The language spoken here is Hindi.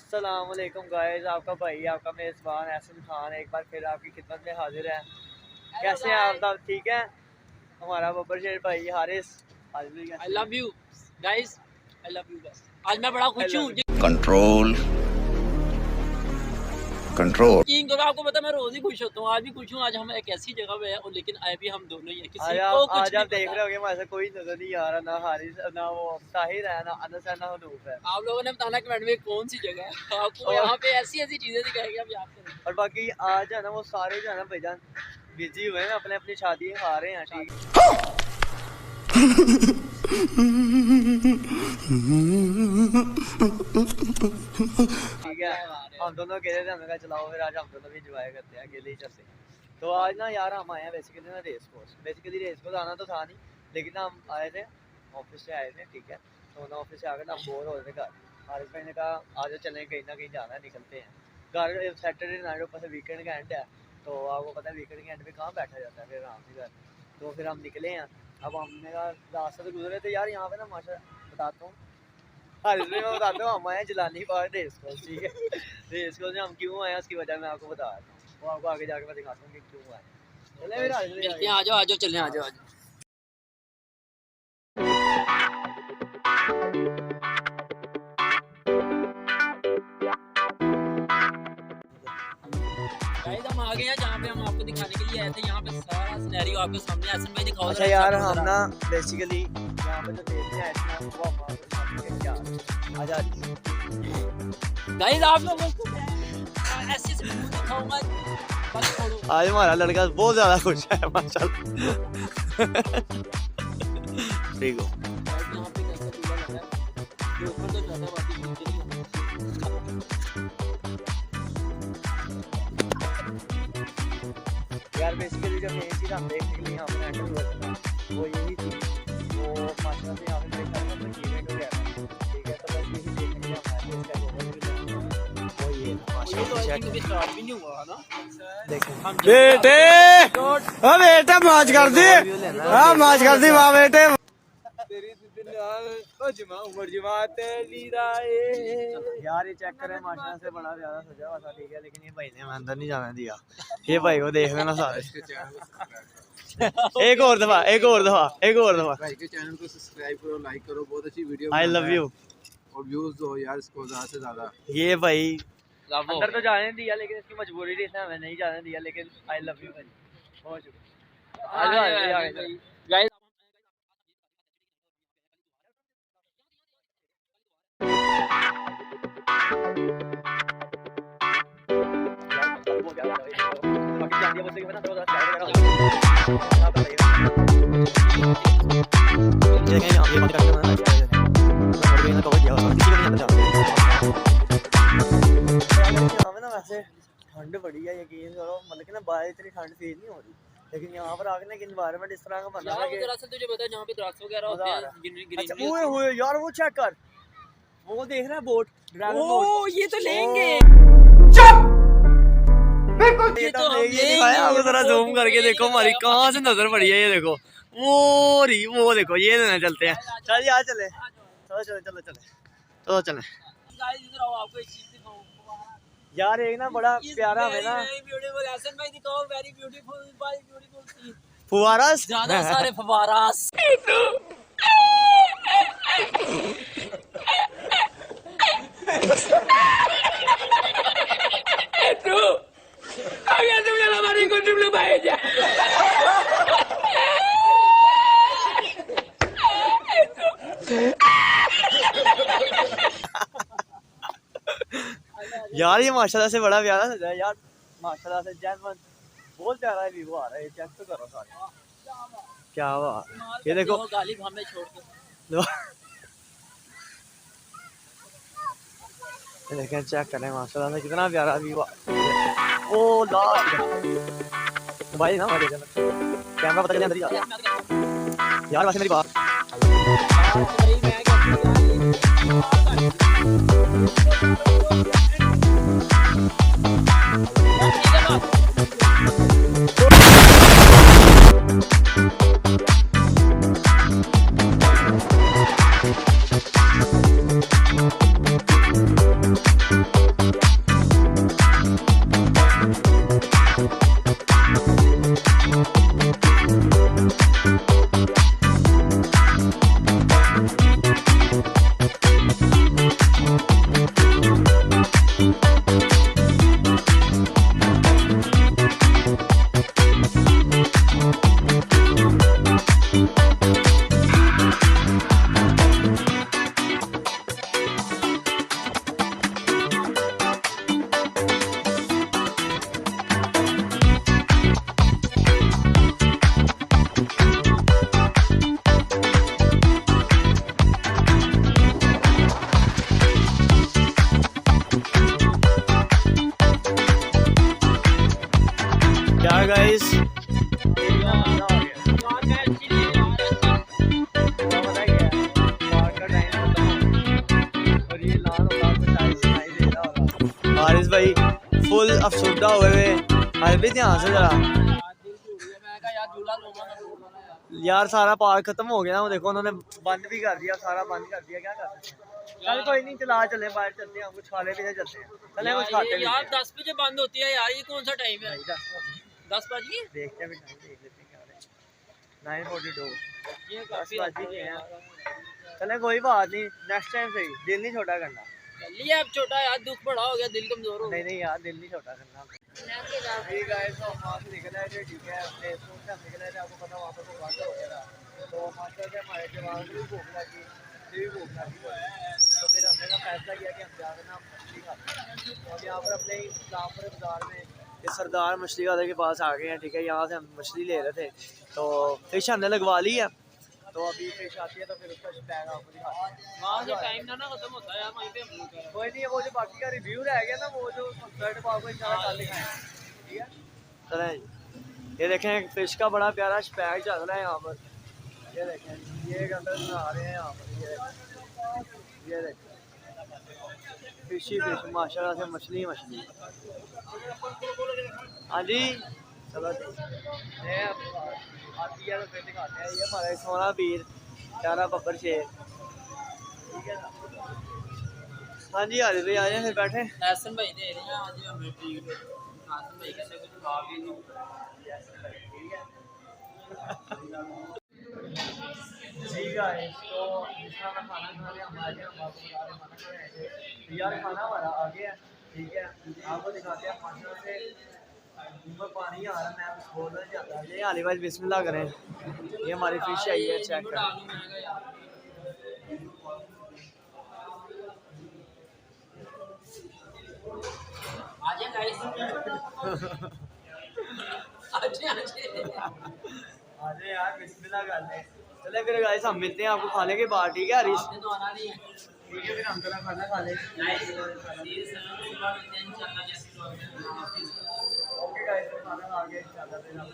अस्सलाम वालेकुम गाइस, आपका भाई आपका मेज़बान एहसन खान एक बार फिर आपकी खिदमत में हाजिर है। कैसे हैं आप सब? ठीक है। हमारा बब्बर शेर भाई Haris I love you guys, I love you. बस आज मैं बड़ा खुश हूँ। कंट्रोल कंट्रोल यकीन करो, आपको पता मैं रोज ही खुश होता हूँ। आज भी खुश हूँ। आज हम एक ऐसी जगह पे हैं और लेकिन आए भी हम दोनों ही हैं। किसी को कुछ आज नहीं आप देख पता। रहे होंगे हमारे साथ कोई नजर नहीं आ रहा, ना हारिस ना वो ताहिर है, ना अनस है, ना हनूफ है। आप लोगों ने बताना कमेंट में कौन सी जगह है। आपको यहाँ पे ऐसी ऐसी चीजें दिखाएंगे हम यहाँ पे। और बाकी आज है ना वो सारे जो है ना भाईजान बिजी हुए हैं, अपने अपनी शादी खा रहे हैं। ठीक ठीक है, हम दोनों अकेले थे, हमने कहा चलाओ फिर आज हम दोनों भी एंजॉय करते हैं, अकेले ही चलते हैं। तो आज ना यार हम आए हैं बेसिकली ना रेस कोर्स आना तो था नहीं, लेकिन ना हम आए थे ऑफिस से आए थे। ठीक है, तो ना ऑफिस से आकर ना हम बोर हो रहे थे घर। हारिस भाई ने कहा आज चलें, कहीं ना कहीं जाना है, निकलते हैं घर। सैटरडे नाइट ऊपर से वीकेंड का एंड है, तो आपको पता है वीकेंड के एंड पे कहाँ बैठा जाता है फिर आराम से घर। तो फिर हम निकले हैं। अब हमने कहा रास्ते से गुजरे थे यार, यहाँ पे ना माशा बताता हूँ हारिस भाई, मैं बताता हूँ हम आए जिलानी पार्क रेस कोर्स। ठीक है, रेस कोर्स में हम क्यों आए उसकी वजह मैं आपको बता रहा हूँ, वो आपको आगे जाके मैं दिखाता हूँ कि क्यों आए। चले फिर हारिस भाई मिलते हैं, आ जाओ चलें, आ जाओ। गाइस हम आ गए हैं जहाँ पे हम आपको दिखाने के लिए आए थे। यहाँ पे सारा सिनेरियो आपके सामने। ऐसे में दिखाओ। अच्छा यार हम ना बेसिकली यहाँ पे जो देखने आए थे ना वो हम आपको दिखाने के लिए आ जा रही है। गाइस आप लोगों को मैं ऐसे से दिखाऊंगा। बस छोड़ो। आज हमारा लड़का बहुत ज्यादा खुश है माशाल्लाह। ठीक हो यहाँ पे कैसा चूल्हा लगा है, ये ऊपर तो ज्यादा बाकी नीचे नहीं होता। यार बेसिकली जो मेन चीज़ हम देखने के लिए यहाँ पर एंटर हुआ था वो यही थी। वो माशाल्लाह से यहाँ पे मेरे ख्याल में इवेंट हो गया था। ठीक है, तो बस यही देखने के लिए हम आए थे। इसका वो ये माशाल्लाह चेक कभी स्टार्ट भी नहीं हुआ ना। देखो बेटे हाँ बेटा मौज कर दी, हाँ मौज कर दी वाह बेटे। यार ये चेक करें माशाल्लाह से बड़ा ज्यादा सजा हुआ था। ठीक है, लेकिन ये भाई ने हमें अंदर नहीं जाने दिया। ये भाई को देख लेना सारे। एक और दफा भाई के चैनल को सब्सक्राइब करो, लाइक करो, बहुत अच्छी वीडियो। I love you. और व्यूज दो यार इसको ज्यादा से ज्यादा। ये भाई अंदर तो जाने दिया, लेकिन इसकी मजबूरी थी, इसने हमें नहीं जाने दिया। लेकिन आई लव यू भाई, बहुत शुक्रिया। गाइस ठंड बड़ी है, यकीन करो, मतलब कि ना बाहर इतनी ठंड फील नहीं हो रही, लेकिन यहाँ पर आके ना एनवायरनमेंट इस तरह का बना है कि दरअसल तुझे पता है जहाँ पे दरख्त वगैरह होते हैं, अच्छा ग्रीनरी ओए होए यार वो चेक कर, वो देख रहा है बोट, ड्रैगन बोट। ओ ये तो लेंगे। ये तो ये दिखाया आपको, जरा जूम करके देखो हमारी कहाँ से नजर पड़ी है। ये देखो वो देखो, ये लेने चलते हैं। चल यार चले, चलो चले। गाइस इधर आओ, आपको एक चीज दिखाऊं। यार एक ना बड़ा प्यारा हमें ना ब्यूटीफुल हसन भाई दिखाओ, वेरी ब्यूटीफुल भाई, ब्यूटीफुल सीन। फुवारा ज्यादा सारे फवारास। यार ये माशाल्लाह से बड़ा प्यारा सजा है यार, माशाल्लाह से जैनवन बहुत प्यारा व्यू आ रहा है। चेक तो करो सारे, क्या बात। ये देखो गालिब हमें छोड़ के लेकिन चेक करें माशाल्लाह से कितना प्यारा व्यू। ओ लास्ट भाई ना हमारे कैमरा पता चले अंदर ही यार। वैसे मेरी बात कंट्रोल अफसुर्दा हुए हर भी ध्यान से जरा यार सारा पार्क खत्म हो गया वो देखो उन्होंने बंद भी कर दिया सारा बंद कर दिया क्या कर सकते हैं चल कोई नहीं चला चले बाहर चलते हैं हम कुछ खाने पीने चलते हैं चले कुछ खाते हैं यार 10 बजे बंद होती है यार ये कौन सा टाइम है 10 बजे देखते हैं टाइम देख लेते हैं क्या है 9:42 ये 10 काफी बज गए हैं चले कोई बात नहीं नेक्स्ट टाइम सही दिल नहीं छोटा करना लिया अब छोटा यार दुख बड़ा हो गया दिल कमजोर हो गया नहीं यार दिल नहीं छोटा करना ठीक है तो वहाँ से निकला है ठीक है प्ले स्टोर से हम निकले थे आपको पता वहाँ पर वो बंद हो गया था तो मास्टर से हमारे जवान को भी भूख लगी भी भूख लगी तो फिर हमने ना फैसला किया कि हम जाकर ना मछली खाते हैं तो हम यहाँ पर अपने इस्लामपुर बाज़ार में ये सरदार मछली वाले के पास आ गए हैं ठीक है यहाँ से हम मछली ले रहे थे तो फिश हमने लगवा ली है तो अभी फिश आती है तो फिर उसका बैग आपको दिखाते हैं वहाँ से टाइम ना खत्म होता है यार वहीं पे हम लोग कोई नहीं है वो जो बाकी का रिव्यू रह गया ना वो जो थर्ड पार्ट को इंशाल्लाह कल दिखाएंगे ठीक है चलें ये देखें फिश का बड़ा प्यारा स्पैग चल रहा है यहाँ पर ये देखें ये अंदर बना रहे हैं यहाँ पर ये देखें फिश ही फिश माशाल्लाह से मछली मछली हाँ जी चलो ये आती है तो फिर दिखाते हैं ये हमारा सोना वीर प्यारा बब्बर शेर ठीक है ना हाँ जी आ भाई आ जाए फिर बैठे एहसन भाई दे रहे हैं आज हमें ट्रीट एहसन भाई कहते कुछ खा भी नहीं ठीक है तो जिस तरह खाना खा रहे हम आ गए हम आपको बता रहे खाना खा रहे थे यार खाना हमारा आ गया ठीक है आपको दिखाते हैं माशा से ऊपर पानी आ रहा है मैं कुछ बोलना नहीं चाहता ये आली भाई बिस्मिल्लाह करें ये हमारी फिश आई है चेक करें आजा गाइस आजे यार बिस्मिल्लाह कर ले चले फिर गाइस हम मिलते हैं आपको खाने के बाद ठीक है हरीश तो आना नहीं है ठीक है फिर हम थोड़ा खाना खा ले ओके गाइस खाना खा के इंशाल्लाह फिर हम